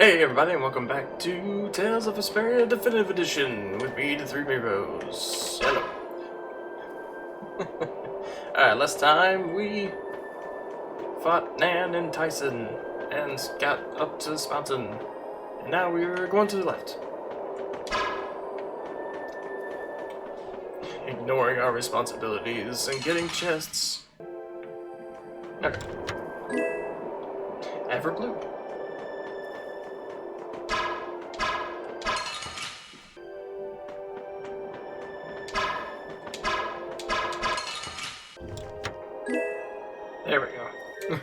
Hey everybody, and welcome back to Tales of Vesperia Definitive Edition with me, the Three Heroes. Hello. Alright, last time we fought Nan and Tyson and got up to this mountain. And now we're going to the left. Ignoring our responsibilities and getting chests. Okay. Ever blue. There we go.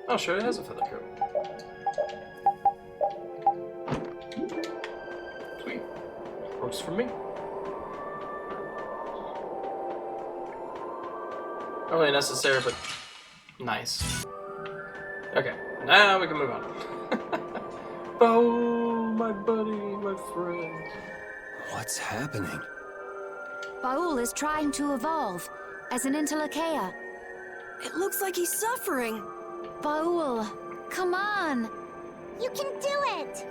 Oh, sure, it has a feather coat. Sweet. Works for me. Not really necessary, but nice. Okay, now we can move on. Oh, my buddy, my friend. What's happening? Baul is trying to evolve as an Intellicaea. It looks like he's suffering. Baul, come on! You can do it!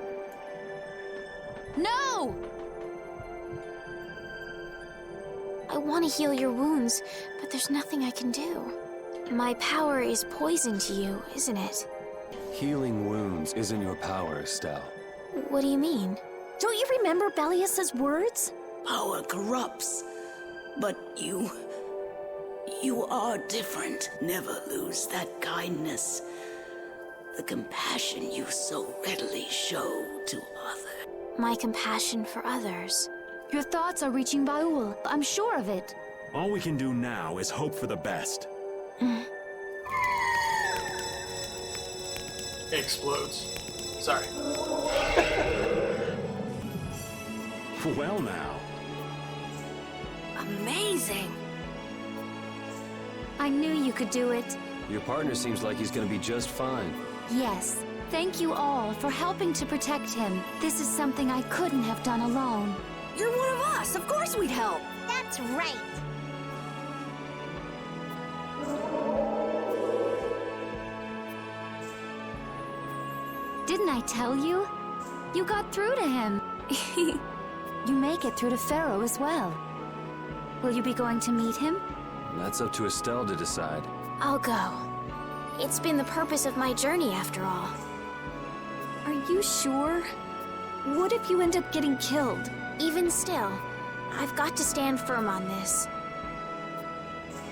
No! I want to heal your wounds, but there's nothing I can do. My power is poison to you, isn't it? Healing wounds isn't your power, Estelle. What do you mean? Don't you remember Bellius's words? Power corrupts, but you are different. Never lose that kindness, the compassion you so readily show to others. My compassion for others. Your thoughts are reaching Baul. I'm sure of it. All we can do now is hope for the best. It explodes. Sorry. Well now. Amazing. I knew you could do it. Your partner seems like he's gonna be just fine. Yes. Thank you all for helping to protect him. This is something I couldn't have done alone. You're one of us. Of course we'd help. That's right! Didn't I tell you? You got through to him. You make it through to Pharaoh as well. Will you be going to meet him? That's up to Estelle to decide. I'll go. It's been the purpose of my journey after all. Are you sure? What if you end up getting killed? Even still, I've got to stand firm on this.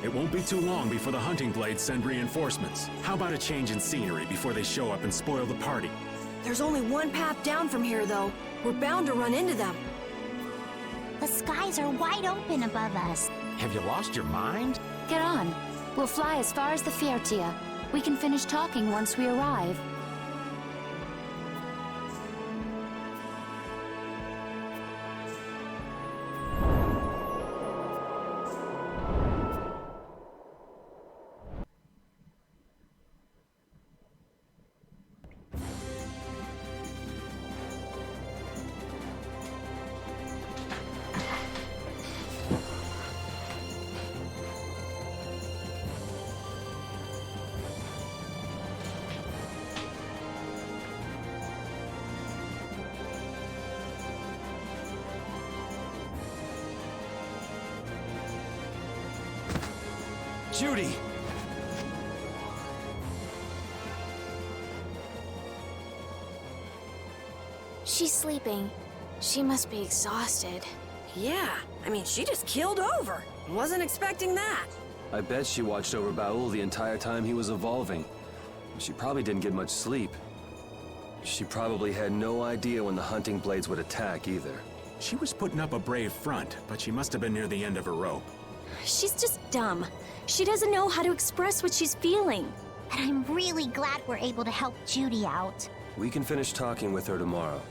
It won't be too long before the hunting blades send reinforcements. How about a change in scenery before they show up and spoil the party? There's only one path down from here, though. We're bound to run into them. The skies are wide open above us. Have you lost your mind? Get on. We'll fly as far as the Fiertia. We can finish talking once we arrive. Judy! She's sleeping. She must be exhausted. Yeah, I mean, she just keeled over. Wasn't expecting that. I bet she watched over Baul the entire time he was evolving. She probably didn't get much sleep. She probably had no idea when the hunting blades would attack either. She was putting up a brave front, but she must have been near the end of her rope. She's just dumb. She doesn't know how to express what she's feeling. And I'm really glad we're able to help Judy out. We can finish talking with her tomorrow.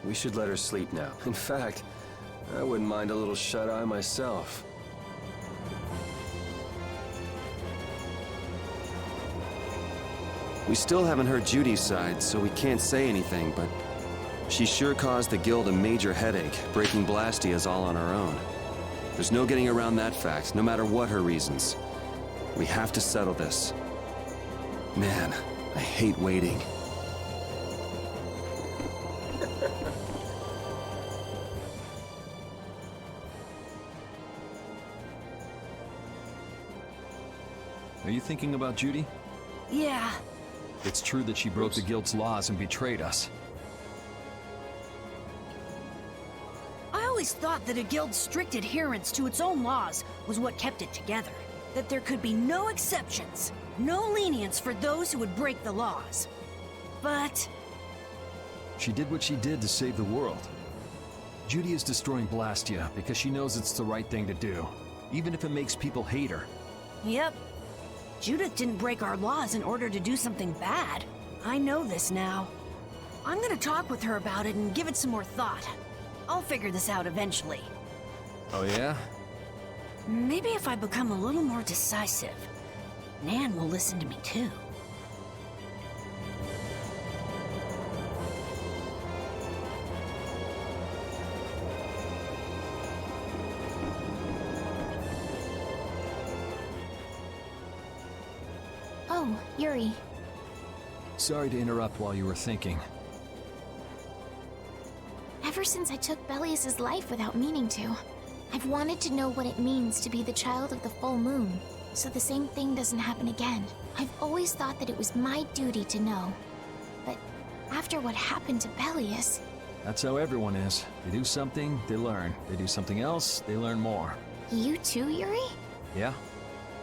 We should let her sleep now. In fact, I wouldn't mind a little shut-eye myself. We still haven't heard Judy's side, so we can't say anything, but she sure caused the guild a major headache, breaking Blastias all on her own. There's no getting around that fact, no matter what her reasons. We have to settle this. Man, I hate waiting. Are you thinking about Judy? Yeah. It's true that she broke the Guild's laws and betrayed us. I always thought that a guild's strict adherence to its own laws was what kept it together. That there could be no exceptions, no lenience for those who would break the laws. But She did what she did to save the world. Judy is destroying Blastia because she knows it's the right thing to do, even if it makes people hate her. yep, Judith didn't break our laws in order to do something bad. I know this now. I'm gonna talk with her about it and give it some more thought. I'll figure this out eventually. Oh yeah? Maybe if I become a little more decisive, Nan will listen to me too. Oh, Yuri. Sorry to interrupt while you were thinking. Ever since I took Belius's life without meaning to, I've wanted to know what it means to be the child of the full moon, so the same thing doesn't happen again. I've always thought that it was my duty to know. But after what happened to Belius... That's how everyone is. They do something, they learn. They do something else, they learn more. You too, Yuri? Yeah?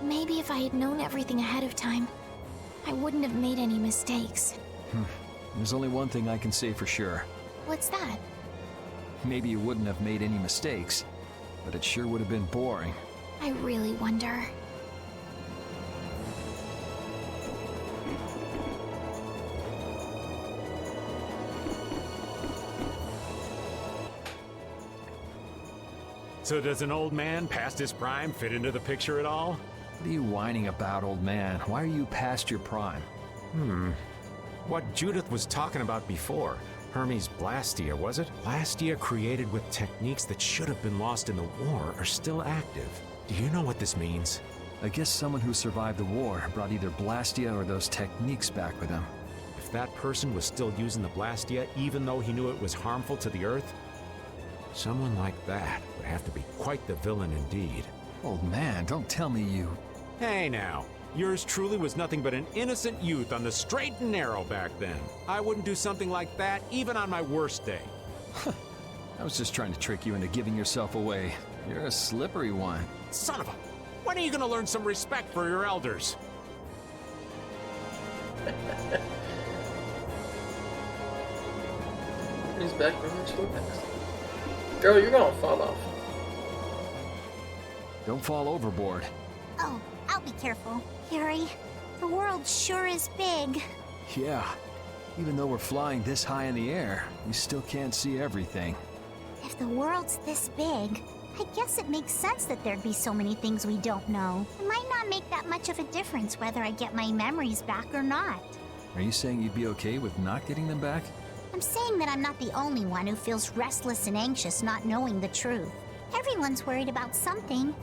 Maybe if I had known everything ahead of time, I wouldn't have made any mistakes. There's only one thing I can say for sure. What's that? Maybe you wouldn't have made any mistakes, but it sure would have been boring. I really wonder. So does an old man past his prime fit into the picture at all? What are you whining about, old man? Why are you past your prime? What Judith was talking about before. Hermes Blastia, was it? Blastia created with techniques that should have been lost in the war are still active. Do you know what this means? I guess someone who survived the war brought either Blastia or those techniques back with him. If that person was still using the Blastia even though he knew it was harmful to the Earth, someone like that would have to be quite the villain indeed. Old man, don't tell me you... Hey now, yours truly was nothing but an innocent youth on the straight and narrow back then. I wouldn't do something like that even on my worst day. I was just trying to trick you into giving yourself away. You're a slippery one. Son of a... When are you gonna learn some respect for your elders? He's back from his past. Girl, you're gonna fall off. Don't fall overboard. Oh, I'll be careful. Yuri, the world sure is big. Yeah. Even though we're flying this high in the air, we still can't see everything. If the world's this big, I guess it makes sense that there'd be so many things we don't know. It might not make that much of a difference whether I get my memories back or not. Are you saying you'd be okay with not getting them back? I'm saying that I'm not the only one who feels restless and anxious not knowing the truth. Everyone's worried about something.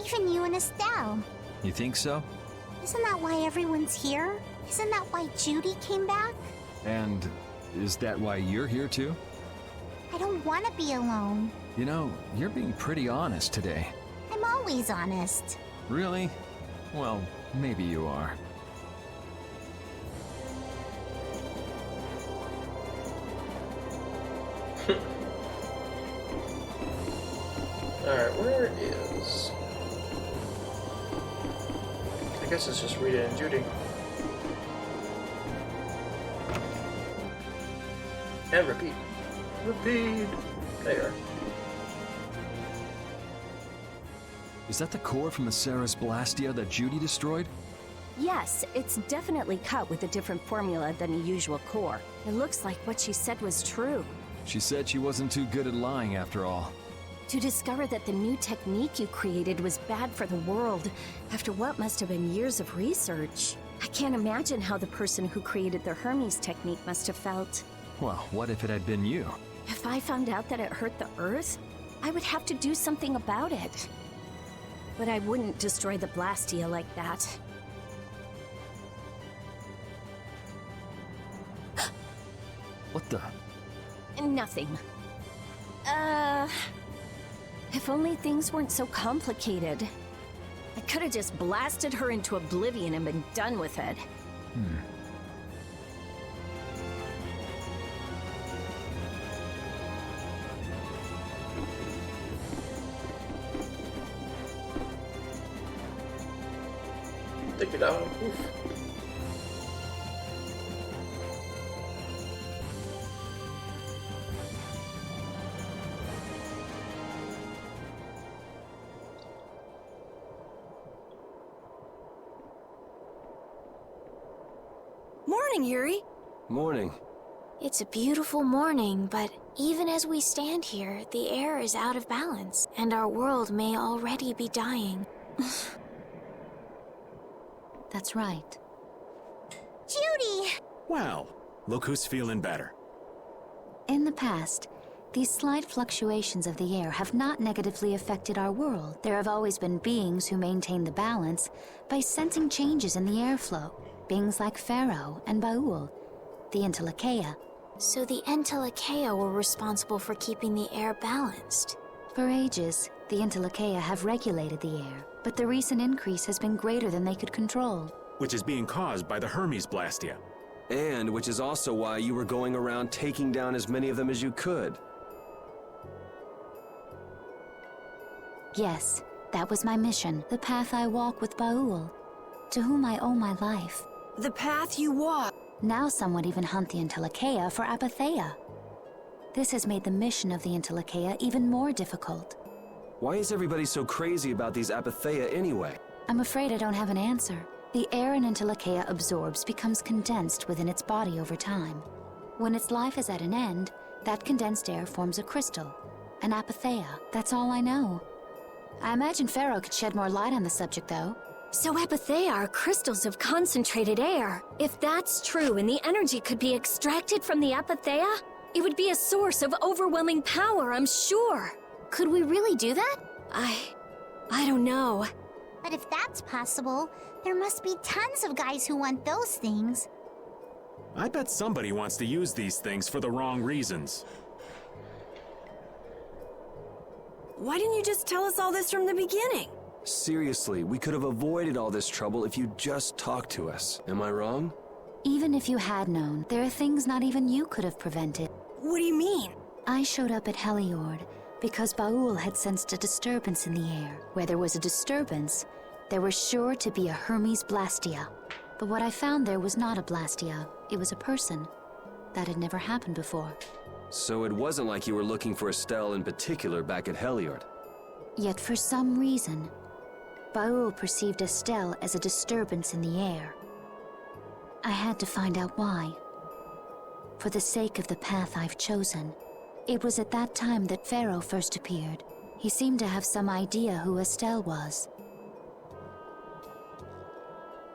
Even you and Estelle. You think so? Isn't that why everyone's here? Isn't that why Judy came back? And is that why you're here too? I don't want to be alone. You know, you're being pretty honest today. I'm always honest. Really? Well, maybe you are. Alright, where is... I guess it's just Rita and Judy. And repeat. Repeat! There. Is that the core from the Ceres Blastia that Judy destroyed? Yes, it's definitely cut with a different formula than the usual core. It looks like what she said was true. She said she wasn't too good at lying after all. To discover that the new technique you created was bad for the world, after what must have been years of research. I can't imagine how the person who created the Hermes technique must have felt. Well, what if it had been you? If I found out that it hurt the Earth, I would have to do something about it. But I wouldn't destroy the Blastia like that. Zelda? Nothing. If only things weren't so complicated. I could have just blasted her into oblivion and been done with it. Take it out. Oof. Morning, Yuri. Morning. It's a beautiful morning, but even as we stand here, the air is out of balance, and our world may already be dying. That's right. Judy! Well, look who's feeling better. In the past, these slight fluctuations of the air have not negatively affected our world. There have always been beings who maintain the balance by sensing changes in the airflow. Beings like Pharaoh and Baul, the Entelekea. So the Entelekea were responsible for keeping the air balanced. For ages, the Entelekea have regulated the air, but the recent increase has been greater than they could control. Which is being caused by the Hermes Blastia. And which is also why you were going around taking down as many of them as you could. Yes, that was my mission, the path I walk with Baul, to whom I owe my life. The path you walk. Now some would even hunt the Entelekea for apatheia. This has made the mission of the Entelekea even more difficult. Why is everybody so crazy about these apatheia anyway? I'm afraid I don't have an answer. The air an Entelekea absorbs becomes condensed within its body over time. When its life is at an end, that condensed air forms a crystal, an apatheia. That's all I know. I imagine Pharaoh could shed more light on the subject, though. So apatheia are crystals of concentrated air. If that's true and the energy could be extracted from the apatheia, it would be a source of overwhelming power, I'm sure. Could we really do that? I don't know. But if that's possible, there must be tons of guys who want those things. I bet somebody wants to use these things for the wrong reasons. Why didn't you just tell us all this from the beginning? Seriously, we could have avoided all this trouble if you just talked to us. Am I wrong? Even if you had known, there are things not even you could have prevented. What do you mean? I showed up at Heliord because Baul had sensed a disturbance in the air. Where there was a disturbance, there was sure to be a Hermes Blastia. But what I found there was not a Blastia, it was a person. That had never happened before. So it wasn't like you were looking for Estelle in particular back at Heliord. Yet for some reason, Baul perceived Estelle as a disturbance in the air. I had to find out why. For the sake of the path I've chosen. It was at that time that Pharaoh first appeared. He seemed to have some idea who Estelle was.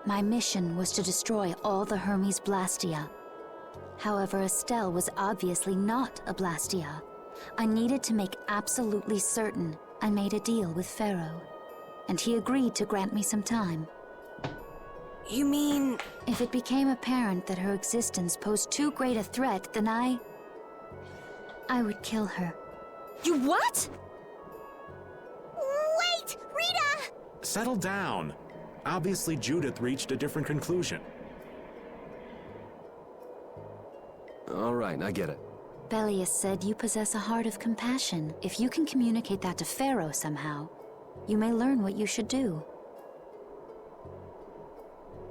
My mission was to destroy all the Hermes Blastia. However, Estelle was obviously not a Blastia. I needed to make absolutely certain. I made a deal with Pharaoh, and he agreed to grant me some time. You mean... If it became apparent that her existence posed too great a threat, then I would kill her. You what? Wait! Rita! Settle down. Obviously, Judith reached a different conclusion. All right, I get it. Belius said you possess a heart of compassion. If you can communicate that to Pharaoh somehow, you may learn what you should do.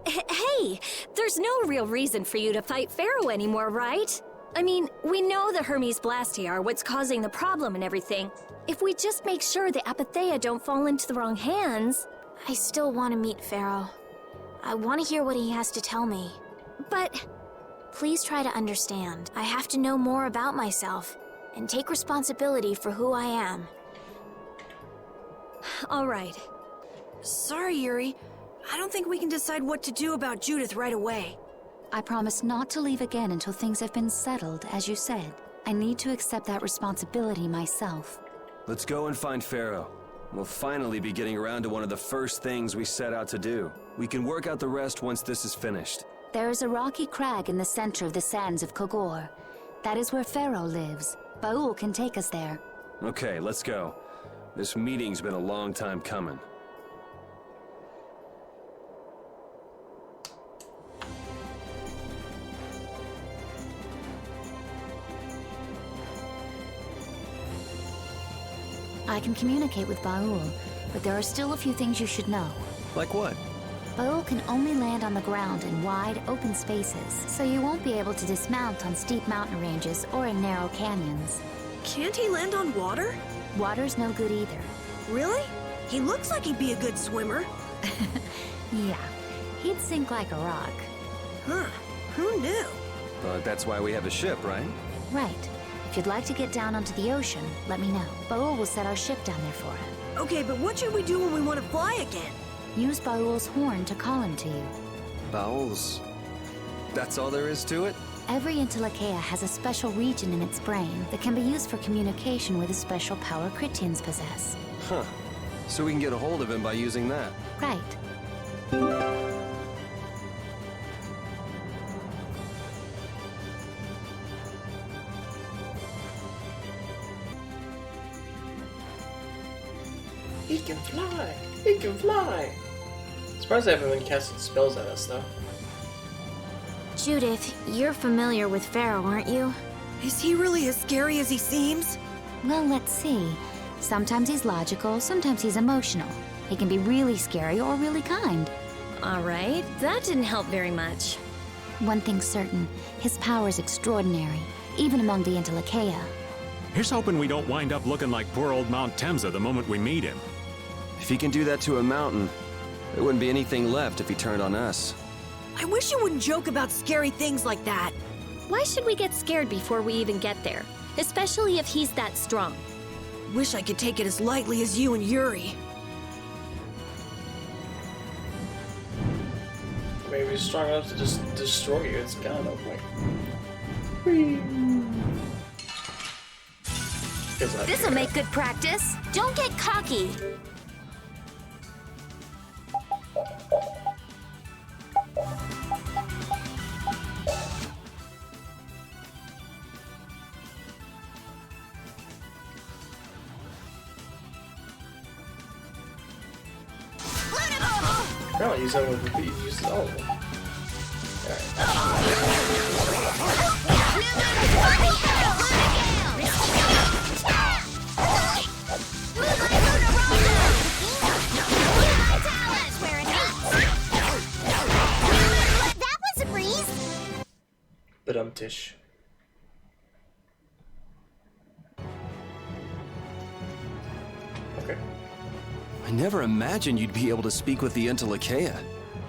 Hey, there's no real reason for you to fight Pharaoh anymore, right? I mean, we know the Hermes Blastia are what's causing the problem and everything. If we just make sure the apatheia don't fall into the wrong hands... I still want to meet Pharaoh. I want to hear what he has to tell me. But... Please try to understand. I have to know more about myself and take responsibility for who I am. All right. Sorry, Yuri. I don't think we can decide what to do about Judith right away. I promise not to leave again until things have been settled, as you said. I need to accept that responsibility myself. Let's go and find Pharaoh. We'll finally be getting around to one of the first things we set out to do. We can work out the rest once this is finished. There is a rocky crag in the center of the sands of Kogor. That is where Pharaoh lives. Baul can take us there. Okay, let's go. This meeting's been a long time coming. I can communicate with Baul, but there are still a few things you should know. Like what? Baul can only land on the ground in wide, open spaces, so you won't be able to dismount on steep mountain ranges or in narrow canyons. Can't he land on water? Water's no good either. Really? He looks like he'd be a good swimmer. Yeah, he'd sink like a rock. Huh. Who knew? But that's why we have a ship, right? Right. If you'd like to get down onto the ocean, let me know. Baul will set our ship down there for him. Okay, but what should we do when we want to fly again? Use Baul's horn to call him to you. Bowels. That's all there is to it? Every Intellicaea has a special region in its brain that can be used for communication with a special power Critians possess. Huh. So we can get a hold of him by using that. Right. He can fly! He can fly! Surprised I haven't been casting spells at us, though. Judith, you're familiar with Pharaoh, aren't you? Is he really as scary as he seems? Well, let's see. Sometimes he's logical, sometimes he's emotional. He can be really scary or really kind. All right, that didn't help very much. One thing's certain, his power is extraordinary, even among the Intellicaea. Here's hoping we don't wind up looking like poor old Mount Temsa the moment we meet him. If he can do that to a mountain, there wouldn't be anything left if he turned on us. I wish you wouldn't joke about scary things like that. Why should we get scared before we even get there? Especially if he's that strong. Wish I could take it as lightly as you and Yuri. Maybe he's strong enough to just destroy you. It's kind of like... This'll make good practice. Don't get cocky! No, use that with repeat. Use all of them. That was a breeze! But Tish. Okay. I never imagined you'd be able to speak with the Intellicaea.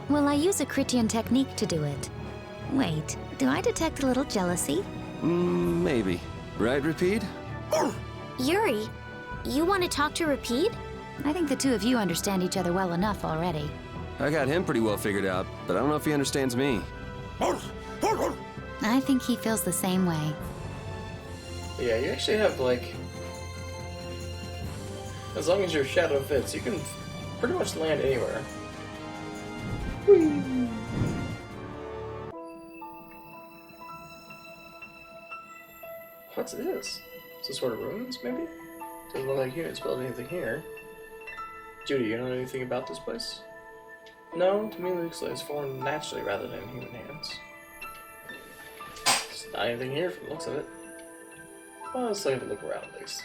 Well, I use a Critian technique to do it. Wait, do I detect a little jealousy? Maybe. Right, Repeat? Yuri, you want to talk to Repeat? I think the two of you understand each other well enough already. I got him pretty well figured out, but I don't know if he understands me. I think he feels the same way. Yeah, you actually have, like... As long as your shadow fits, you can pretty much land anywhere. Whee! What's this? Some sort of ruins, maybe? Doesn't look like you didn't spell anything here. Judy, you know anything about this place? No, to me it looks like it's formed naturally rather than in human hands. There's not anything here from the looks of it. Well, let's take a look around at least.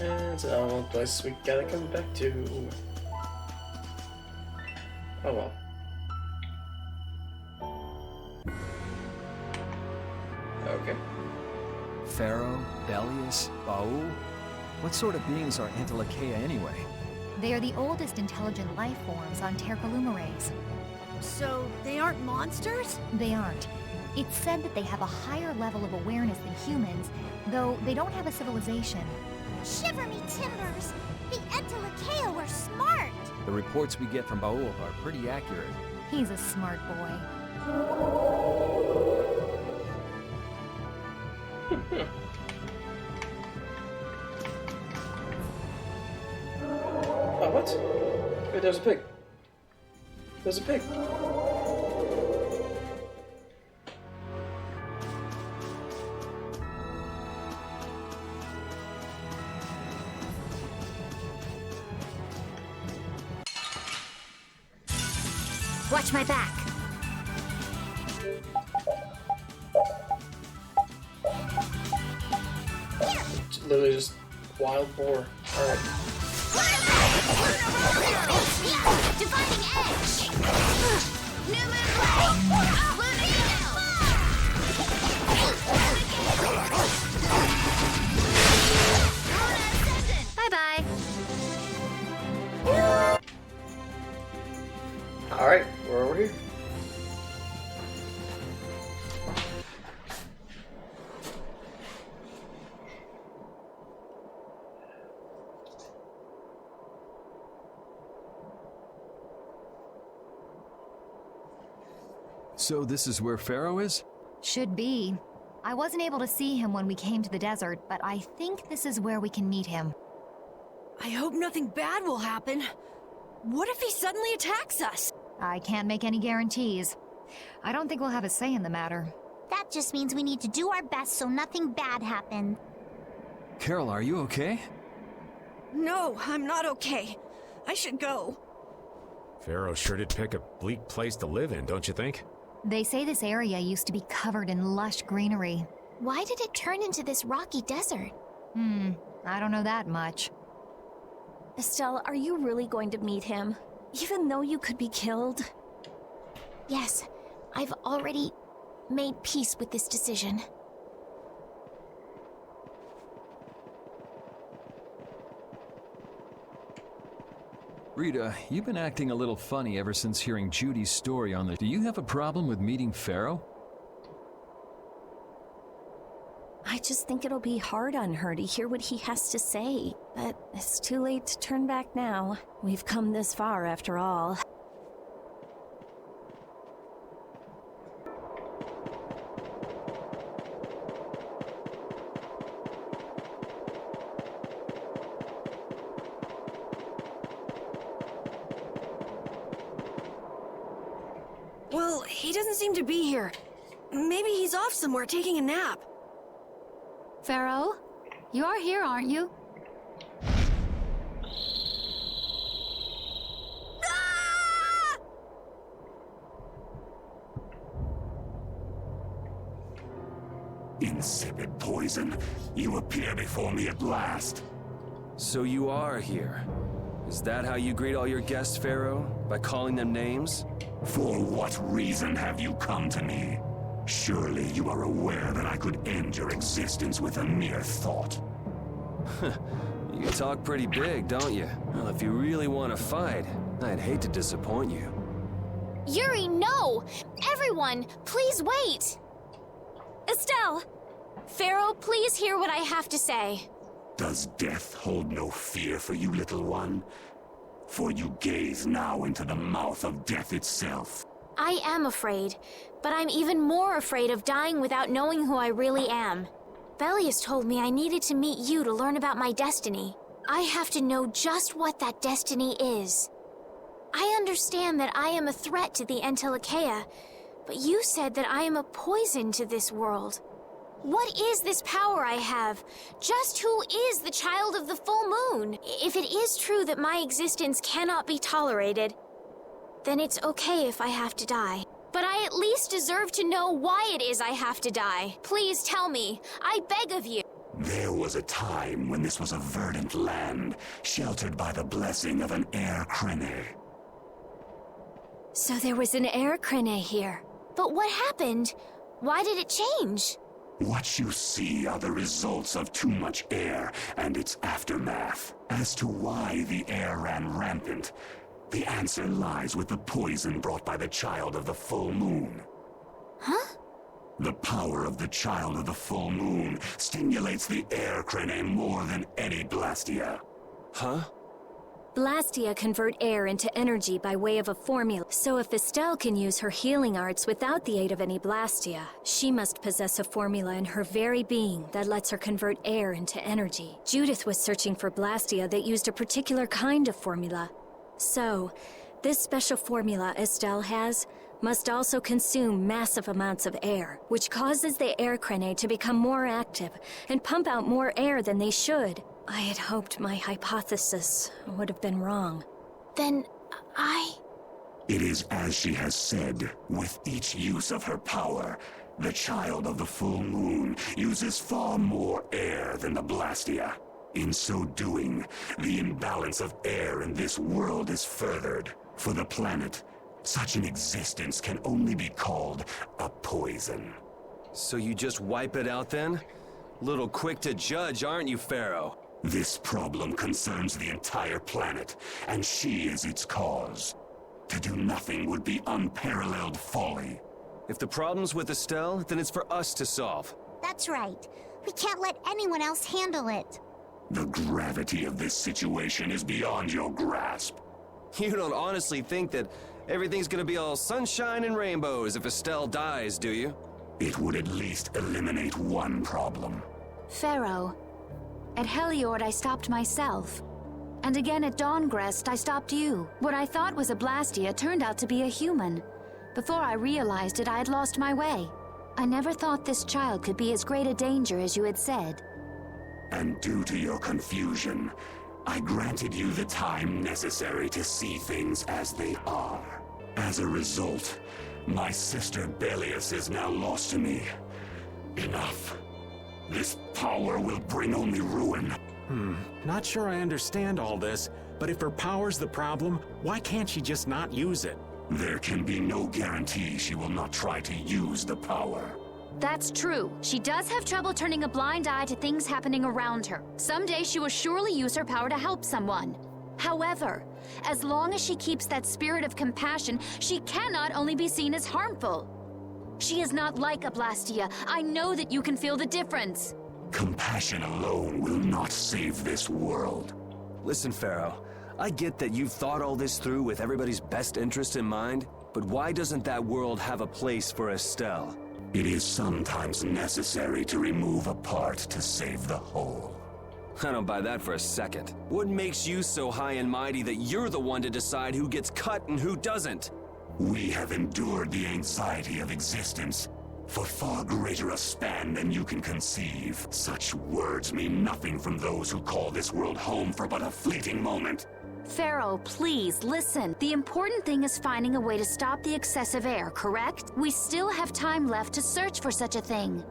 And it's another place we gotta come back to. Oh well. Okay. Pharaoh, Belius, Baul? What sort of beings are Intellicaea anyway? They are the oldest intelligent life forms on Tercalumares. So, they aren't monsters? They aren't. It's said that they have a higher level of awareness than humans, though they don't have a civilization. Shiver me timbers! The Intellicaea were smart! The reports we get from Baul are pretty accurate. He's a smart boy. Oh, what? Wait, there's a pig. There's a pig. Watch my back. It's literally just wild boar. Alright. Defining edge! New move Bye-bye. Alright, we're over here. So this is where Pharaoh is? Should be. I wasn't able to see him when we came to the desert, but I think this is where we can meet him. I hope nothing bad will happen. What if he suddenly attacks us? I can't make any guarantees. I don't think we'll have a say in the matter. That just means we need to do our best so nothing bad happens. Carol, are you okay? No, I'm not okay. I should go. Pharaoh sure did pick a bleak place to live in, don't you think? They say this area used to be covered in lush greenery. Why did it turn into this rocky desert? I don't know that much. Estelle, are you really going to meet him? Even though you could be killed? Yes, I've already made peace with this decision. Rita, you've been acting a little funny ever since hearing Judy's story on the... Do you have a problem with meeting Pharaoh? I just think it'll be hard on her to hear what he has to say. But it's too late to turn back now. We've come this far after all. Well, he doesn't seem to be here. Maybe he's off somewhere taking a nap. Pharaoh, you are here, aren't you? Ah! Insipid poison, you appear before me at last. So you are here. Is that how you greet all your guests, Pharaoh? By calling them names? For what reason have you come to me? Surely you are aware that I could end your existence with a mere thought. You talk pretty big, don't you? Well, if you really want to fight, I'd hate to disappoint you. Yuri, no! Everyone, please wait! Estelle! Pharaoh, please hear what I have to say. Does death hold no fear for you, little one? For you gaze now into the mouth of death itself. I am afraid, but I'm even more afraid of dying without knowing who I really am. Belius told me I needed to meet you to learn about my destiny. I have to know just what that destiny is. I understand that I am a threat to the Entelikeia, but you said that I am a poison to this world. What is this power I have? Just who is the child of the full moon? If it is true that my existence cannot be tolerated, then it's okay if I have to die. But I at least deserve to know why it is I have to die. Please tell me. I beg of you. There was a time when this was a verdant land, sheltered by the blessing of an air crene. So there was an air crene here. But what happened? Why did it change? What you see are the results of too much air and its aftermath. As to why the air ran rampant, the answer lies with the poison brought by the child of the full moon. Huh? The power of the child of the full moon stimulates the air crene more than any Blastia. Huh? Blastia convert air into energy by way of a formula. So if Estelle can use her healing arts without the aid of any Blastia, she must possess a formula in her very being that lets her convert air into energy. Judith was searching for Blastia that used a particular kind of formula. So, This special formula Estelle has must also consume massive amounts of air, which causes the air cranae to become more active and pump out more air than they should. I had hoped my hypothesis would have been wrong. Then It is as she has said. With each use of her power, the child of the full moon uses far more air than the Blastia. In so doing, the imbalance of air in this world is furthered. For the planet, such an existence can only be called a poison. So you just wipe it out then? Little quick to judge, aren't you, Pharaoh? This problem concerns the entire planet, and she is its cause. To do nothing would be unparalleled folly. If the problem's with Estelle, then it's for us to solve. That's right. We can't let anyone else handle it. The gravity of this situation is beyond your grasp. You don't honestly think that everything's gonna be all sunshine and rainbows if Estelle dies, do you? It would at least eliminate one problem. Pharaoh, at Heliord I stopped myself. And again at Dawngrest I stopped you. What I thought was a Blastia turned out to be a human. Before I realized it, I had lost my way. I never thought this child could be as great a danger as you had said. And due to your confusion, I granted you the time necessary to see things as they are. As a result, my sister Belius is now lost to me. Enough. This power will bring only ruin. Not sure I understand all this, but if her power's the problem, why can't she just not use it? There can be no guarantee she will not try to use the power. That's true. She does have trouble turning a blind eye to things happening around her. Someday she will surely use her power to help someone. However, as long as she keeps that spirit of compassion, she cannot only be seen as harmful. She is not like a Blastia. I know that you can feel the difference. Compassion alone will not save this world. Listen, Pharaoh, I get that you've thought all this through with everybody's best interest in mind, but why doesn't that world have a place for Estelle? It is sometimes necessary to remove a part to save the whole. I don't buy that for a second. What makes you so high and mighty that you're the one to decide who gets cut and who doesn't? We have endured the anxiety of existence for far greater a span than you can conceive. Such words mean nothing from those who call this world home for but a fleeting moment. Pharaoh, please, listen. The important thing is finding a way to stop the excessive air, correct? We still have time left to search for such a thing.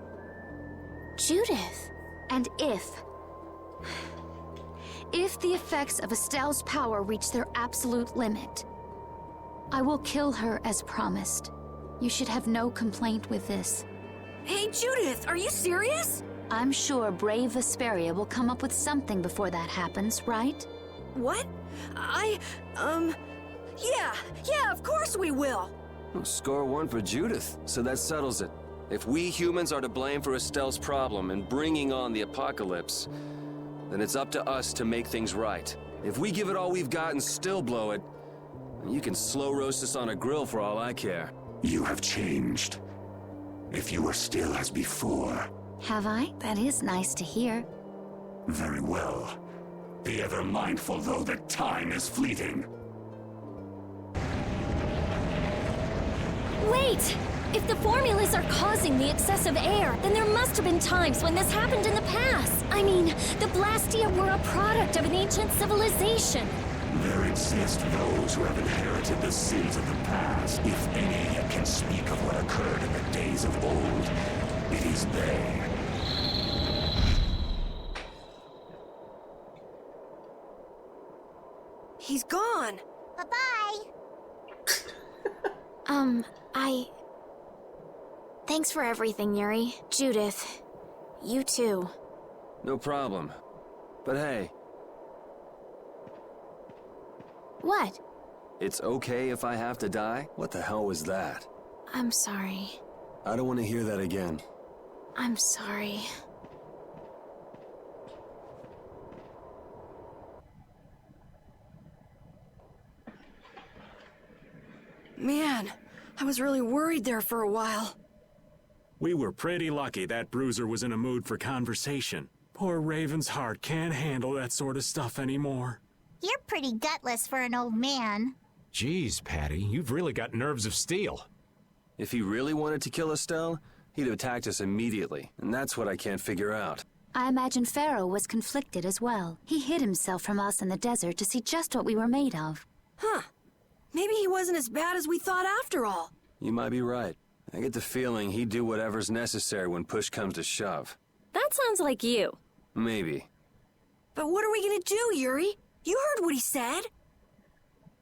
Judith. And if the effects of Estelle's power reach their absolute limit, I will kill her as promised. You should have no complaint with this. Hey, Judith, are you serious? I'm sure brave Vesperia will come up with something before that happens, right? What? Yeah, of course we will. Well, score one for Judith, so that settles it. If we humans are to blame for Estelle's problem and bringing on the apocalypse, then it's up to us to make things right. If we give it all we've got and still blow it, you can slow roast us on a grill for all I care. You have changed. If you were still as before. Have I? That is nice to hear. Very well. Be ever mindful, though, that time is fleeting. Wait! If the formulas are causing the excessive air, then there must have been times when this happened in the past. I mean, the Blastia were a product of an ancient civilization. There exist those who have inherited the sins of the past. If any yet can speak of what occurred in the days of old, it is they. He's gone. Bye-bye. Thanks for everything, Yuri. Judith, you too. No problem. But hey, What? it's okay if I have to die? What the hell was that? I'm sorry. I don't want to hear that again. I'm sorry. Man, I was really worried there for a while. We were pretty lucky that bruiser was in a mood for conversation. Poor Raven's heart can't handle that sort of stuff anymore. You're pretty gutless for an old man. Geez, Patty, you've really got nerves of steel. If he really wanted to kill Estelle, he'd have attacked us immediately, and that's what I can't figure out. I imagine Pharaoh was conflicted as well. He hid himself from us in the desert to see just what we were made of. Huh. Maybe he wasn't as bad as we thought after all. You might be right. I get the feeling he'd do whatever's necessary when push comes to shove. That sounds like you. Maybe. But what are we gonna do, Yuri? You heard what he said.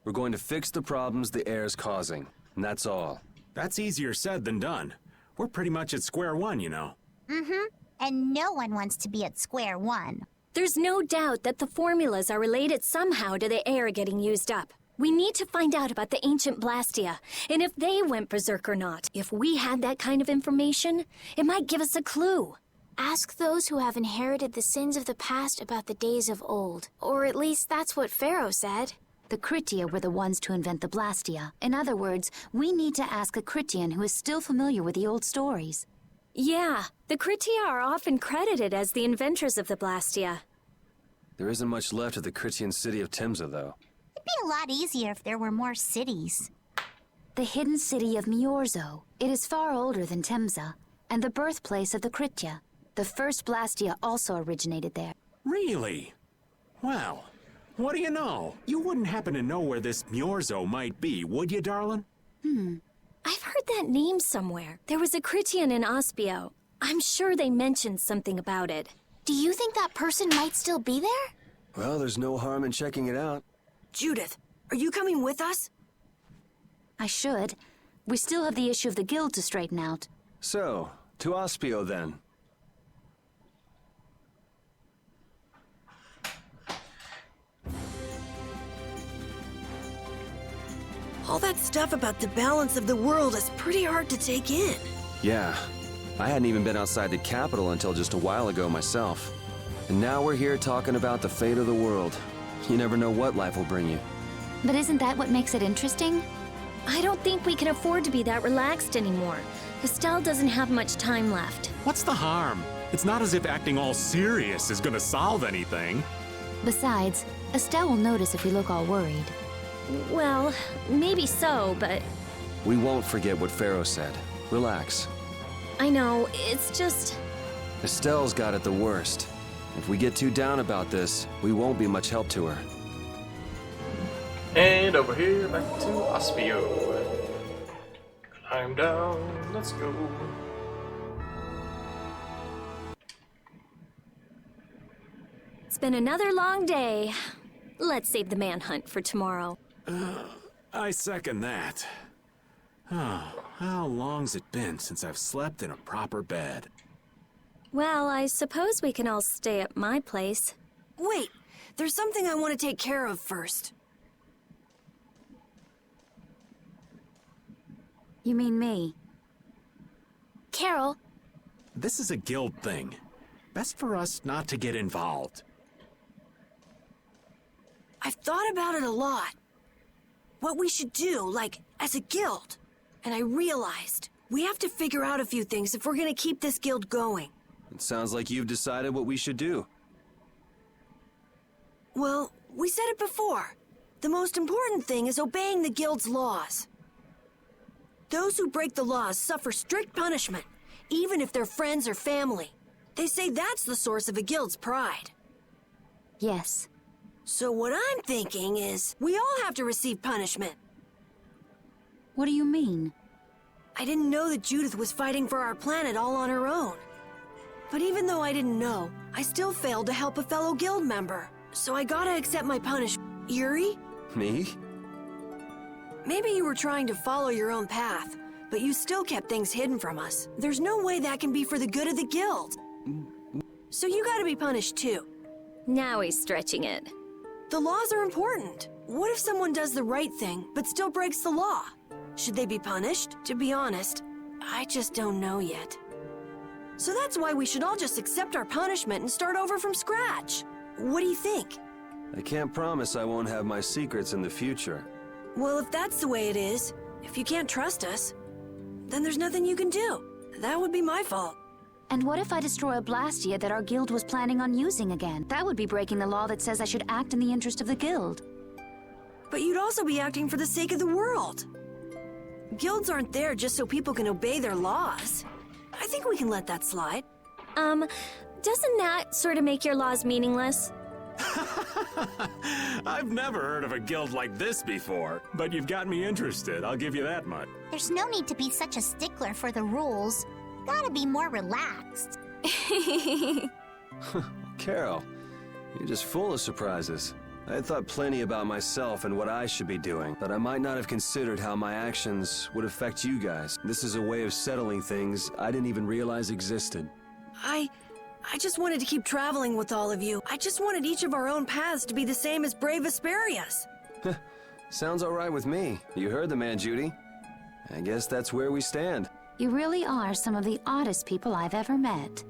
We're going to fix the problems the air's causing, and that's all. That's easier said than done. We're pretty much at square one, you know. Mm-hmm. And no one wants to be at square one. There's no doubt that the formulas are related somehow to the air getting used up. We need to find out about the ancient Blastia, and if they went berserk or not. If we had that kind of information, it might give us a clue. Ask those who have inherited the sins of the past about the days of old. Or at least that's what Pharaoh said. The Kritia were the ones to invent the Blastia. In other words, we need to ask a Kritian who is still familiar with the old stories. Yeah, the Kritia are often credited as the inventors of the Blastia. There isn't much left of the Critian city of Timza, though. It'd be a lot easier if there were more cities. The hidden city of Miorzo. It is far older than Timza, and the birthplace of the Kritia. The first Blastia also originated there. Really? Well, what do you know? You wouldn't happen to know where this Miorzo might be, would you, darling? I've heard that name somewhere. There was a Kritian in Ospio. I'm sure they mentioned something about it. Do you think that person might still be there? Well, there's no harm in checking it out. Judith, are you coming with us? I should. We still have the issue of the guild to straighten out. So, to Ospio then. All that stuff about the balance of the world is pretty hard to take in. Yeah, I hadn't even been outside the capital until just a while ago myself. And now we're here talking about the fate of the world. You never know what life will bring you. But isn't that what makes it interesting? I don't think we can afford to be that relaxed anymore. Estelle doesn't have much time left. What's the harm? It's not as if acting all serious is gonna solve anything. Besides, Estelle will notice if we look all worried. Well, maybe so, but... We won't forget what Pharaoh said. Relax. I know, it's just... Estelle's got it the worst. If we get too down about this, we won't be much help to her. And over here, back to Ospio. Climb down, let's go. It's been another long day. Let's save the manhunt for tomorrow. I second that. Oh, how long's it been since I've slept in a proper bed? Well, I suppose we can all stay at my place. Wait, there's something I want to take care of first. You mean me? Carol. This is a guild thing. Best for us not to get involved. I've thought about it a lot. What we should do, like, as a guild. And I realized we have to figure out a few things if we're gonna keep this guild going. It sounds like you've decided what we should do. Well, we said it before. The most important thing is obeying the guild's laws. Those who break the laws suffer strict punishment, even if they're friends or family. They say that's the source of a guild's pride. Yes. So what I'm thinking is, we all have to receive punishment. What do you mean? I didn't know that Judith was fighting for our planet all on her own. But even though I didn't know, I still failed to help a fellow guild member. So I gotta accept my punishment. Yuri? Me? Maybe you were trying to follow your own path, but you still kept things hidden from us. There's no way that can be for the good of the guild. So you gotta be punished too. Now he's stretching it. The laws are important. What if someone does the right thing, but still breaks the law? Should they be punished? To be honest, I just don't know yet. So that's why we should all just accept our punishment and start over from scratch. What do you think? I can't promise I won't have my secrets in the future. Well, if that's the way it is, if you can't trust us, then there's nothing you can do. That would be my fault. And what if I destroy a Blastia that our guild was planning on using again? That would be breaking the law that says I should act in the interest of the guild. But you'd also be acting for the sake of the world. Guilds aren't there just so people can obey their laws. I think we can let that slide. Doesn't that sort of make your laws meaningless? I've never heard of a guild like this before, but you've got me interested, I'll give you that much. There's no need to be such a stickler for the rules. Gotta be more relaxed. Carol, you're just full of surprises. I had thought plenty about myself and what I should be doing, but I might not have considered how my actions would affect you guys. This is a way of settling things I didn't even realize existed. I just wanted to keep traveling with all of you. I just wanted each of our own paths to be the same as brave Vesperia's. Sounds all right with me. You heard the man, Judy. I guess that's where we stand. You really are some of the oddest people I've ever met.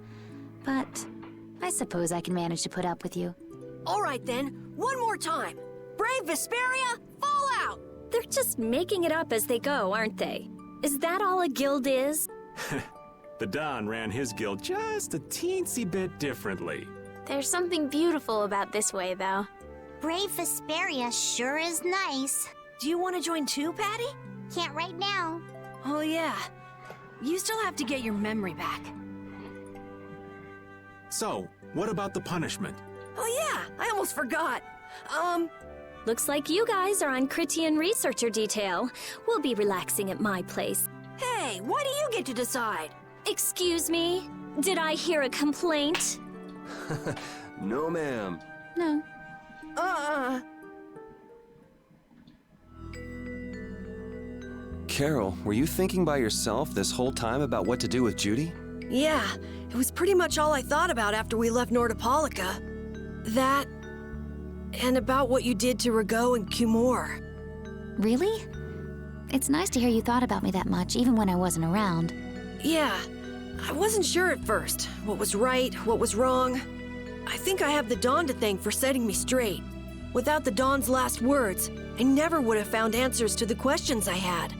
But I suppose I can manage to put up with you. All right then, one more time. Brave Vesperia, fall out! They're just making it up as they go, aren't they? Is that all a guild is? The Don ran his guild just a teensy bit differently. There's something beautiful about this way, though. Brave Vesperia sure is nice. Do you want to join too, Patty? Can't right now. Oh yeah. You still have to get your memory back. So, what about the punishment? Oh yeah, I almost forgot. Looks like you guys are on Critian researcher detail. We'll be relaxing at my place. Hey, why do you get to decide? Excuse me? Did I hear a complaint? No, ma'am. No. Carol, were you thinking by yourself this whole time about what to do with Judy? Yeah, it was pretty much all I thought about after we left Nordopolica. That, and about what you did to Rigaud and Cumore. Really? It's nice to hear you thought about me that much, even when I wasn't around. Yeah, I wasn't sure at first. What was right, what was wrong. I think I have the Dawn to thank for setting me straight. Without the Dawn's last words, I never would have found answers to the questions I had.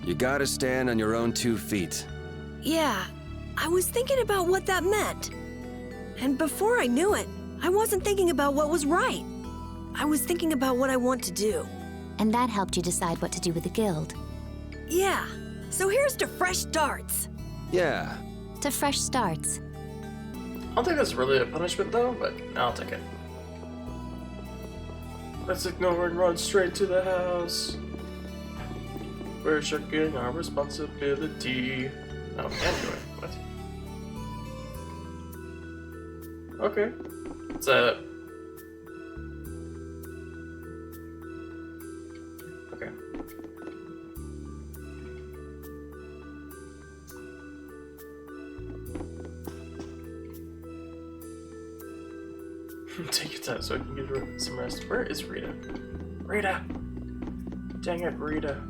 You gotta stand on your own 2 feet. Yeah, I was thinking about what that meant. And before I knew it, I wasn't thinking about what was right. I was thinking about what I want to do. And that helped you decide what to do with the guild. Yeah, so here's to fresh starts. Yeah. To fresh starts. I don't think that's really a punishment though, but I'll take it. Let's ignore and run straight to the house. We're shirking our responsibility. Oh, anyway, what? Okay. What's that? Okay. Take your time so I can get some rest. Where is Rita? Rita! Dang it, Rita.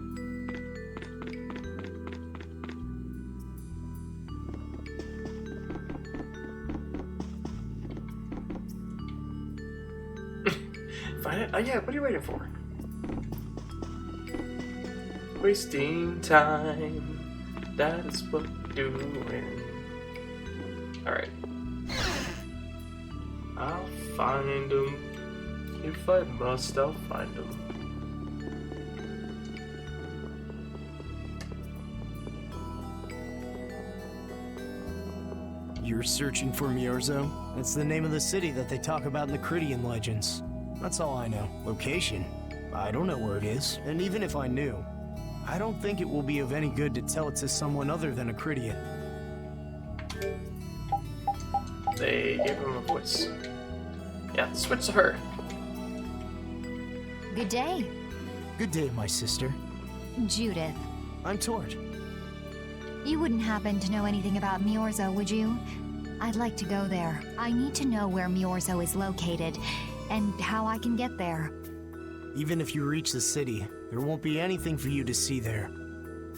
Find it? Oh yeah, what are you waiting for? Wasting time. That is what we're doing. Alright. I'll find him. If I must, I'll find him. You're searching for Miorzo? That's the name of the city that they talk about in the Critian legends. That's all I know. Location? I don't know where it is. And even if I knew, I don't think it will be of any good to tell it to someone other than a Critian. They gave him a voice. Yeah, switch to her. Good day. Good day, my sister. Judith. I'm Tord. You wouldn't happen to know anything about Miorzo, would you? I'd like to go there. I need to know where Miorzo is located, and how I can get there. Even if you reach the city, there won't be anything for you to see there.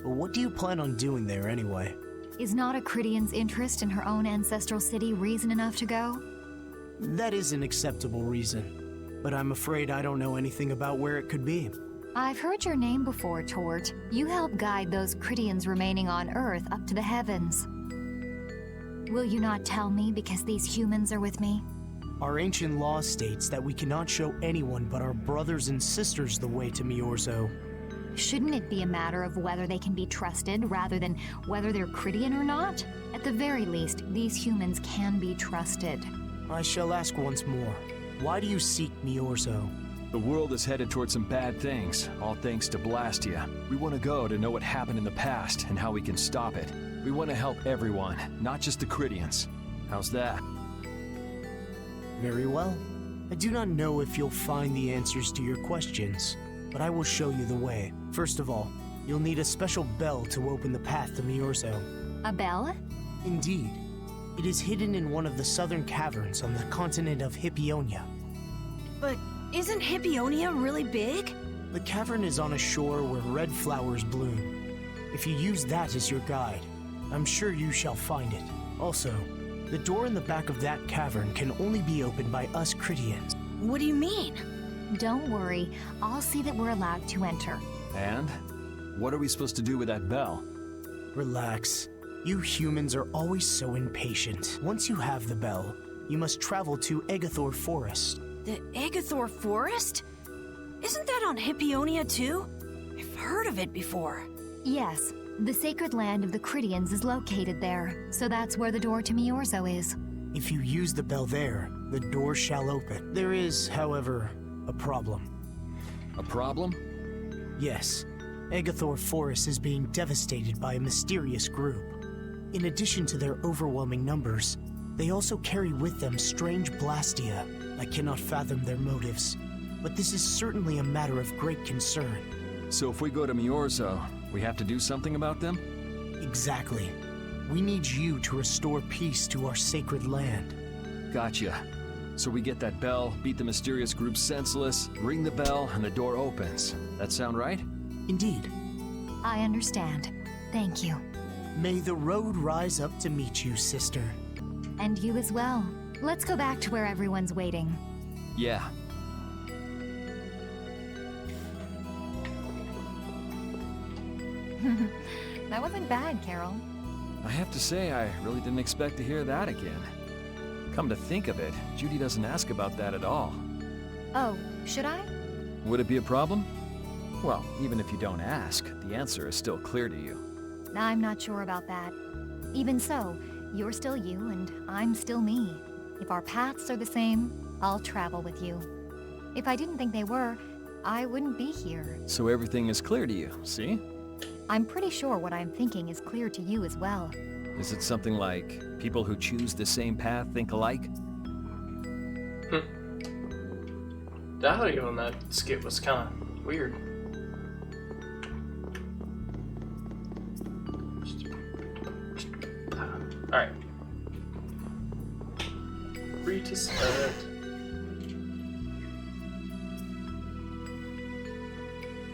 But what do you plan on doing there anyway? Is not a Critian's interest in her own ancestral city reason enough to go? That is an acceptable reason, but I'm afraid I don't know anything about where it could be. I've heard your name before, Tort. You help guide those Critians remaining on Earth up to the heavens. Will you not tell me because these humans are with me? Our ancient law states that we cannot show anyone but our brothers and sisters the way to Miorzo. Shouldn't it be a matter of whether they can be trusted rather than whether they're Cridian or not? At the very least, these humans can be trusted. I shall ask once more. Why do you seek Miorzo? The world is headed towards some bad things, all thanks to Blastia. We want to go to know what happened in the past and how we can stop it. We want to help everyone, not just the Cridians. How's that? Very well. I do not know if you'll find the answers to your questions, but I will show you the way. First of all, you'll need a special bell to open the path to Miorzo. A bell? Indeed. It is hidden in one of the southern caverns on the continent of Hippionia. But isn't Hippionia really big? The cavern is on a shore where red flowers bloom. If you use that as your guide, I'm sure you shall find it. Also, the door in the back of that cavern can only be opened by us Cridians. What do you mean? Don't worry, I'll see that we're allowed to enter. And? What are we supposed to do with that bell? Relax. You humans are always so impatient. Once you have the bell, you must travel to Egathor Forest. The Egathor Forest? Isn't that on Hippionia too? I've heard of it before. Yes, the sacred land of the Cridians is located there, so that's where the door to Miorzo is. If you use the bell there, the door shall open. There is, however, a problem. A problem? Yes. Egathor Forest is being devastated by a mysterious group. In addition to their overwhelming numbers, they also carry with them strange Blastia. I cannot fathom their motives, but this is certainly a matter of great concern. So if we go to Miorzo, we have to do something about them? Exactly. We need you to restore peace to our sacred land. Gotcha. So we get that bell, beat the mysterious group senseless, ring the bell, and the door opens. That sound right? Indeed. I understand. Thank you. May the road rise up to meet you, sister. And you as well. Let's go back to where everyone's waiting. Yeah. That wasn't bad, Carol. I have to say, I really didn't expect to hear that again. Come to think of it, Judy doesn't ask about that at all. Oh, should I? Would it be a problem? Well, even if you don't ask, the answer is still clear to you. I'm not sure about that. Even so, you're still you and I'm still me. If our paths are the same, I'll travel with you. If I didn't think they were, I wouldn't be here. So everything is clear to you, see? I'm pretty sure what I'm thinking is clear to you as well. Is it something like people who choose the same path think alike? The audio on that skit was kind of weird. Alright. Free to start.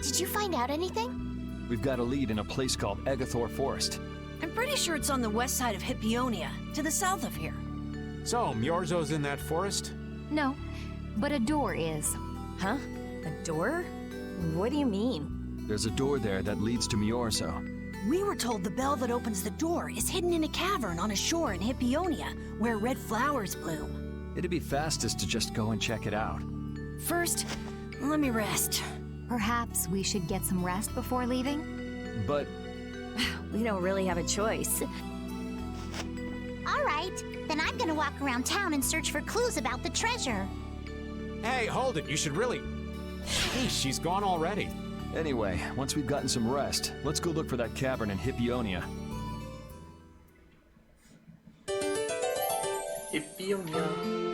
Did you find out anything? We've got a lead in a place called Egathor Forest. I'm pretty sure it's on the west side of Hippionia, to the south of here. So, Miorzo's in that forest? No, but a door is. Huh? A door? What do you mean? There's a door there that leads to Miorzo. We were told the bell that opens the door is hidden in a cavern on a shore in Hippionia, where red flowers bloom. It'd be fastest to just go and check it out. First, let me rest. Perhaps we should get some rest before leaving? But we don't really have a choice. All right, then I'm gonna walk around town and search for clues about the treasure. Hey, hold it, you should really... Sheesh, she's gone already. Anyway, once we've gotten some rest, let's go look for that cavern in Hippionia. Hippionia.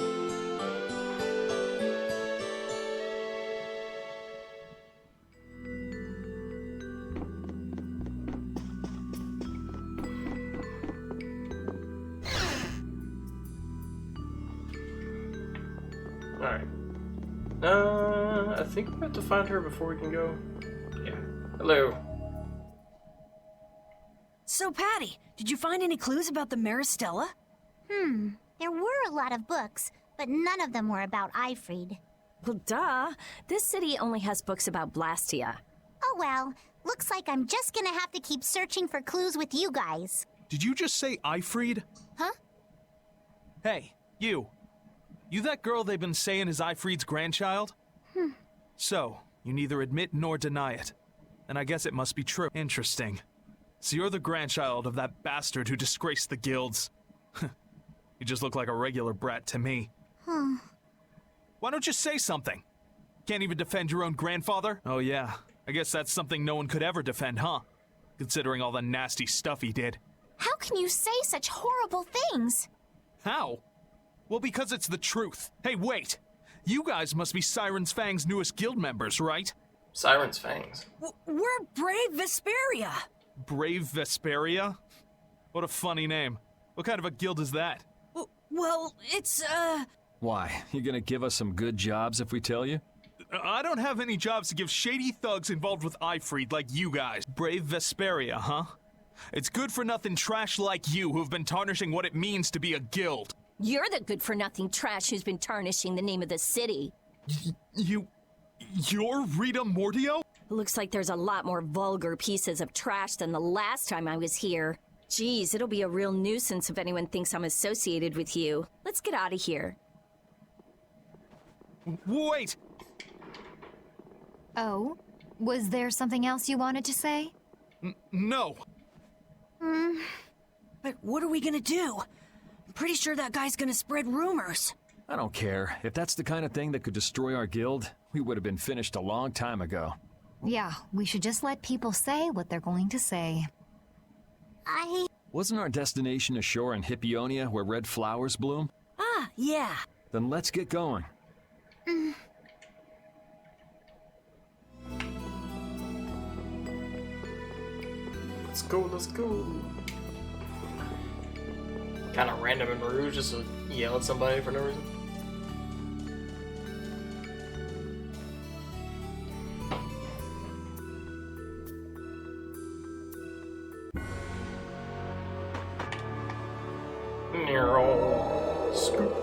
Alright. I think we have to find her before we can go. Yeah. Hello. So, Patty, did you find any clues about the Maristella? There were a lot of books, but none of them were about Ifrid. Well, duh. This city only has books about Blastia. Oh well, looks like I'm just gonna have to keep searching for clues with you guys. Did you just say Ifrid? Huh? Hey, you. You that girl they've been saying is Ifried's grandchild? So, you neither admit nor deny it. And I guess it must be true. Interesting. So you're the grandchild of that bastard who disgraced the guilds. You just look like a regular brat to me. Why don't you say something? Can't even defend your own grandfather? Oh yeah, I guess that's something no one could ever defend, huh? Considering all the nasty stuff he did. How can you say such horrible things? How? Well, because it's the truth. Hey, wait! You guys must be Siren's Fang's newest guild members, right? Siren's Fangs? We're Brave Vesperia! Brave Vesperia? What a funny name. What kind of a guild is that? Well, it's, Why? You gonna give us some good jobs if we tell you? I don't have any jobs to give shady thugs involved with Ifried like you guys. Brave Vesperia, huh? It's good-for-nothing trash like you who've been tarnishing what it means to be a guild. You're the good-for-nothing trash who's been tarnishing the name of the city. You're Rita Mordio? Looks like there's a lot more vulgar pieces of trash than the last time I was here. Geez, it'll be a real nuisance if anyone thinks I'm associated with you. Let's get out of here. Wait! Oh? Was there something else you wanted to say? No. But what are we gonna do? I'm pretty sure that guy's gonna spread rumors. I don't care. If that's the kind of thing that could destroy our guild, we would have been finished a long time ago. Yeah, we should just let people say what they're going to say. Wasn't our destination ashore in Hippionia where red flowers bloom? Ah, yeah. Then let's get going. Let's go, let's go. Kind of random and rude just to yell at somebody for no reason. Scoop.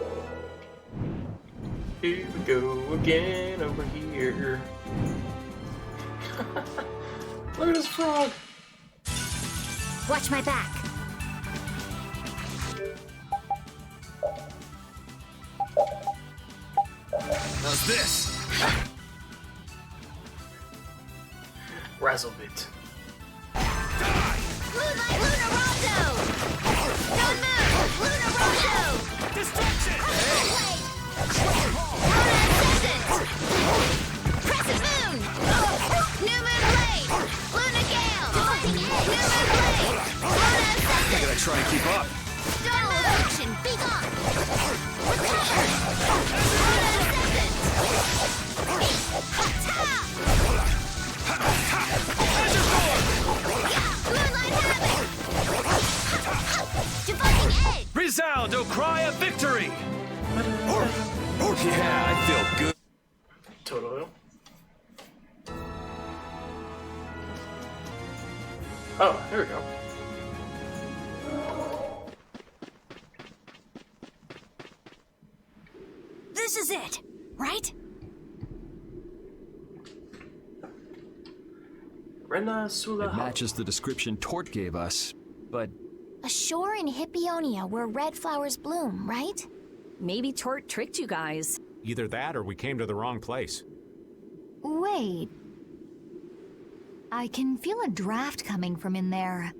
Here we go again over here. Look at this frog. Watch my back. How's this? Razzle bit. Moonlight Lunar Rondo! Don't move! Lunar Rondo! Distraction! Luna Ascendant! Crescent Moon! New Moon Blade! Luna Gale! New Moon Blade! Luna Ascendant! I gotta try and keep up. Don't move! Action! Be gone! Recover! Luna Ascendant! Moonlight Havoc! Dividing Edge! Resound, O cry of victory! Yeah, I feel good. Totally. Oh, here we go. This is it, right? It matches the description Tort gave us, but... A shore in Hippionia where red flowers bloom, right? Maybe Tort tricked you guys. Either that or we came to the wrong place. Wait. I can feel a draft coming from in there.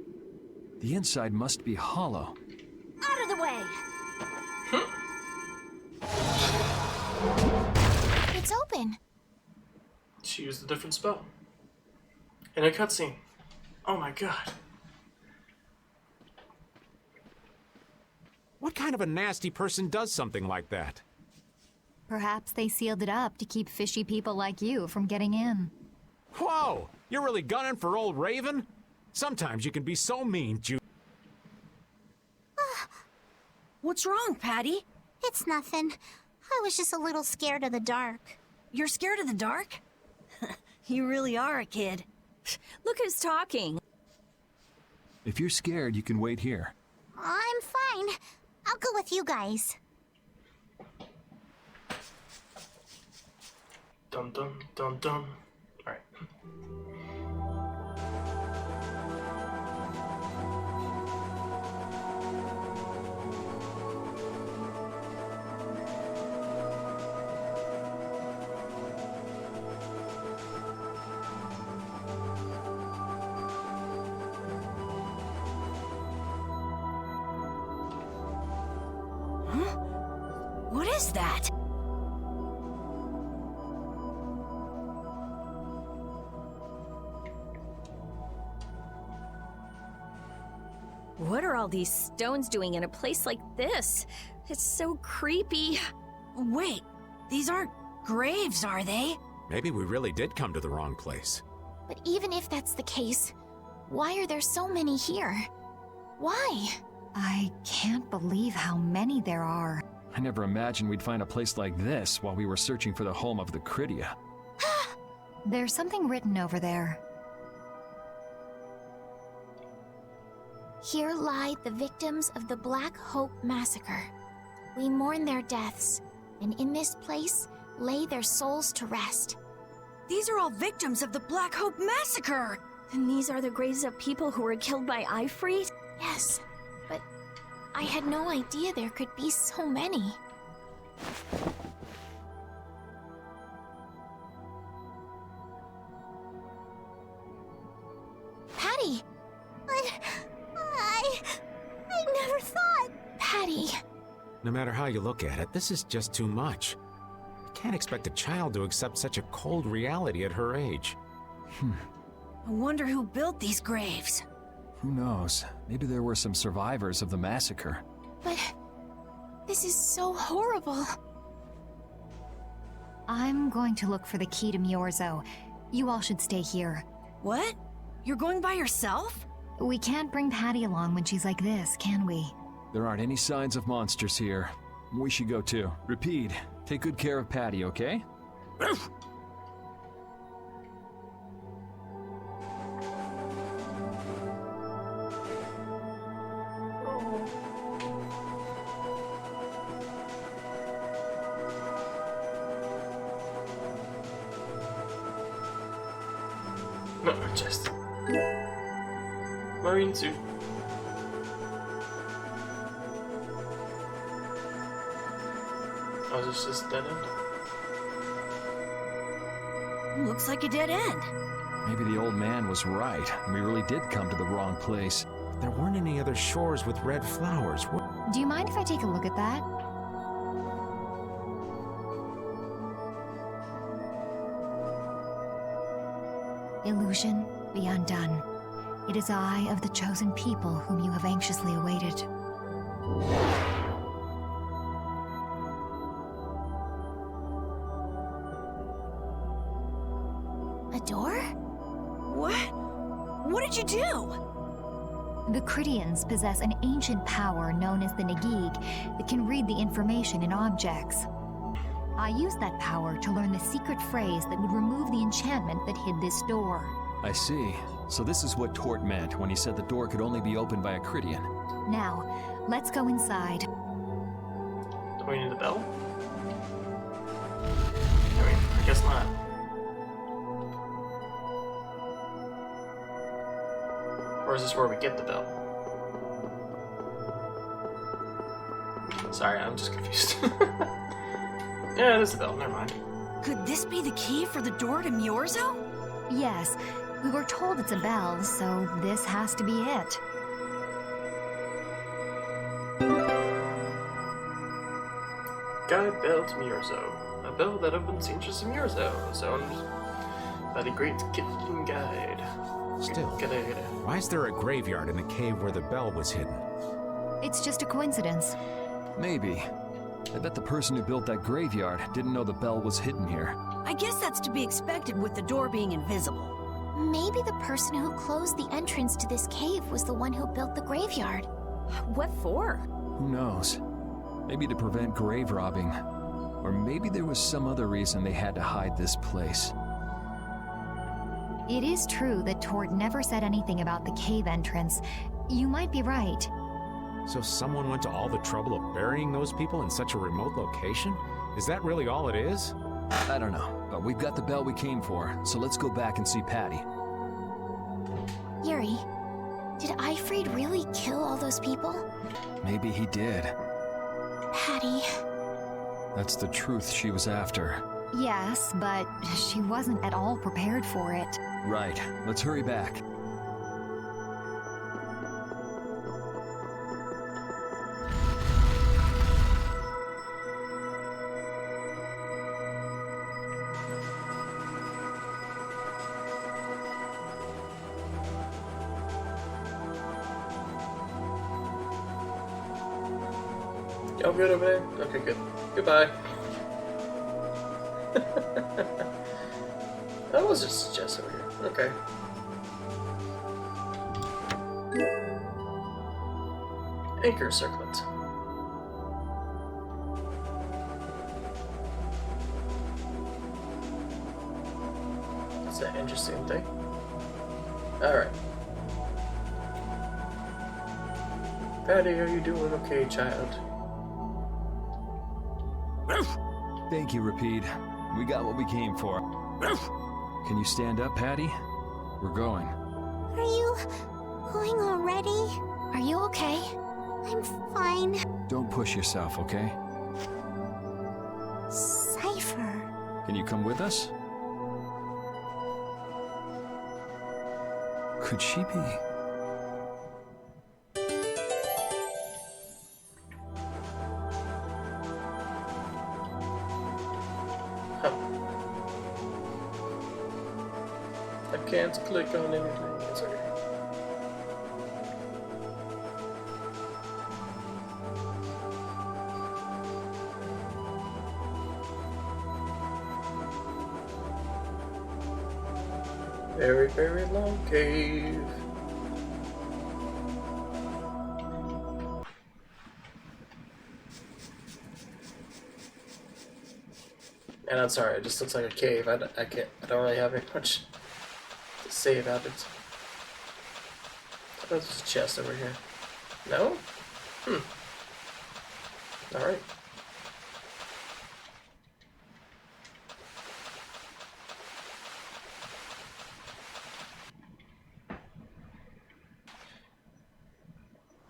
The inside must be hollow. Out of the way! It's open. She used a different spell. In a cutscene. Oh my god. What kind of a nasty person does something like that? Perhaps they sealed it up to keep fishy people like you from getting in. Whoa! You're really gunning for old Raven? Sometimes you can be so mean, What's wrong, Patty? It's nothing. I was just a little scared of the dark. You're scared of the dark? You really are a kid. Look who's talking. If you're scared, you can wait here. I'm fine. I'll go with you guys. Dum dum dum dum. Alright. is that? What are all these stones doing in a place like this? It's so creepy. Wait, these aren't graves, are they? Maybe we really did come to the wrong place. But even if that's the case, why are there so many here? Why? I can't believe how many there are. I never imagined we'd find a place like this while we were searching for the home of the Cridia. There's something written over there. Here lie the victims of the Black Hope Massacre. We mourn their deaths, and in this place lay their souls to rest. These are all victims of the Black Hope Massacre! And these are the graves of people who were killed by Ifrit? Yes, but I had no idea there could be so many. Patty! I never thought. Patty! No matter how you look at it, this is just too much. You can't expect a child to accept such a cold reality at her age. I wonder who built these graves. Who knows? Maybe there were some survivors of the massacre. But this is so horrible. I'm going to look for the key to Miorzo. You all should stay here. What? You're going by yourself? We can't bring Patty along when she's like this, can we? There aren't any signs of monsters here. We should go too. Repeat, take good care of Patty, okay? No, just marine suit. Oh, this is dead end? Looks like a dead end. Maybe the old man was right, and we really did come to the wrong place. There weren't any other shores with red flowers. Do you mind if I take a look at that? Illusion, be undone. It is I of the chosen people whom you have anxiously awaited. A door? What? What did you do? The Cridians possess an ancient power known as the Negig that can read the information in objects. I used that power to learn the secret phrase that would remove the enchantment that hid this door. I see. So this is what Tort meant when he said the door could only be opened by a Cridian. Now, let's go inside. Do we need the bell? I mean, I guess not. Or is this where we get the bell? Sorry, I'm just confused. Yeah, there's the bell, never mind. Could this be the key for the door to Miorzo? Yes, we were told it's a bell, so this has to be it. Guide bell to Miorzo. A bell that opens the entrance to Miorzo. Sound by the great kitchen guide. Still, why is there a graveyard in the cave where the bell was hidden? It's just a coincidence. Maybe. I bet the person who built that graveyard didn't know the bell was hidden here. I guess that's to be expected with the door being invisible. Maybe the person who closed the entrance to this cave was the one who built the graveyard. What for? Who knows? Maybe to prevent grave robbing. Or maybe there was some other reason they had to hide this place. It is true that Tord never said anything about the cave entrance. You might be right. So someone went to all the trouble of burying those people in such a remote location? Is that really all it is? I don't know, but we've got the bell we came for, so let's go back and see Patty. Yuri, did Ifrit really kill all those people? Maybe he did. Patty. That's the truth she was after. Yes, but she wasn't at all prepared for it. Right. Let's hurry back. Y'all good over there? Okay, good. Goodbye. That was just a chest over here. Okay. Anchor circlet. That's an interesting thing. Alright. Patty, are you doing okay, child? Thank you, Rapide. We got what we came for. Can you stand up, Patty? We're going. Are you going already? Are you okay? I'm fine. Don't push yourself, okay? Cypher. Can you come with us? Could she be? I can't click on anything. It's okay. Very, very long cave. And I'm sorry, it just looks like a cave. I don't really have very much to say about it. I thought there's a chest over here. No? Alright.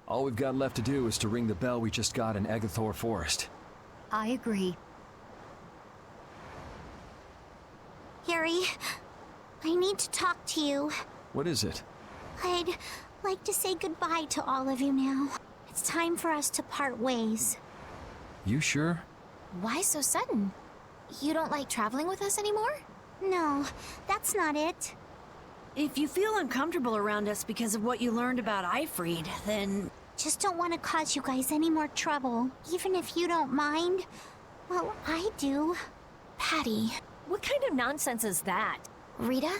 All we've got left to do is to ring the bell we just got in Agathor Forest. I agree. Harry, I need to talk to you. What is it? I'd like to say goodbye to all of you now. It's time for us to part ways. You sure? Why so sudden? You don't like traveling with us anymore? No, that's not it. If you feel uncomfortable around us because of what you learned about Ifrid, then... Just don't want to cause you guys any more trouble, even if you don't mind. Well, I do. Patty, what kind of nonsense is that? Rita?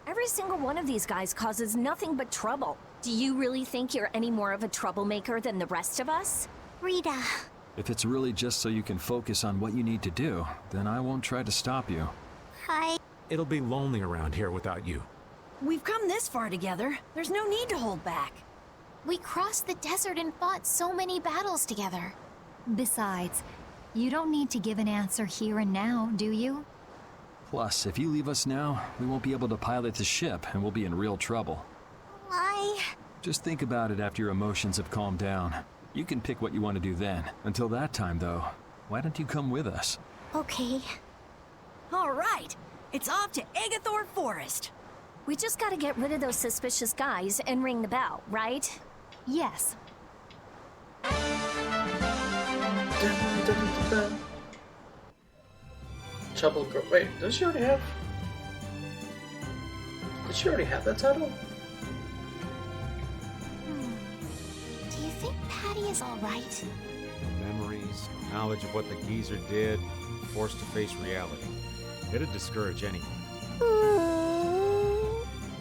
Every single one of these guys causes nothing but trouble. Do you really think you're any more of a troublemaker than the rest of us? Rita. If it's really just so you can focus on what you need to do, then I won't try to stop you. Hi. It'll be lonely around here without you. We've come this far together. There's no need to hold back. We crossed the desert and fought so many battles together. Besides, you don't need to give an answer here and now, do you? Plus, if you leave us now, we won't be able to pilot the ship and we'll be in real trouble. Just think about it after your emotions have calmed down. You can pick what you want to do then. Until that time, though, why don't you come with us? Okay. All right. It's off to Agathor Forest. We just gotta get rid of those suspicious guys and ring the bell, right? Yes. Trouble girl. Wait, does she already have? Did she already have that title? Do you think Patty is alright? Memories, knowledge of what the geezer did, forced to face reality. It'd discourage anyone.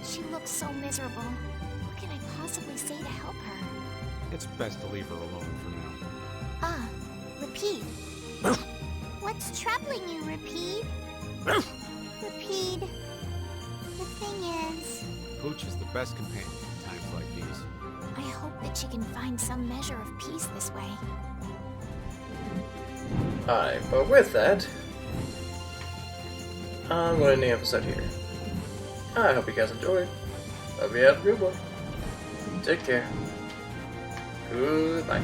She looks so miserable. What can I possibly say to help her? It's best to leave her alone for now. Ah, Rapide. What's troubling you, Rapide? Rapide. The thing is... Pooch is the best companion in times like these. I hope that she can find some measure of peace this way. Alright, but with that, I'm going to end the episode here. I hope you guys enjoyed. Hope you have a good one. Take care. Goodbye.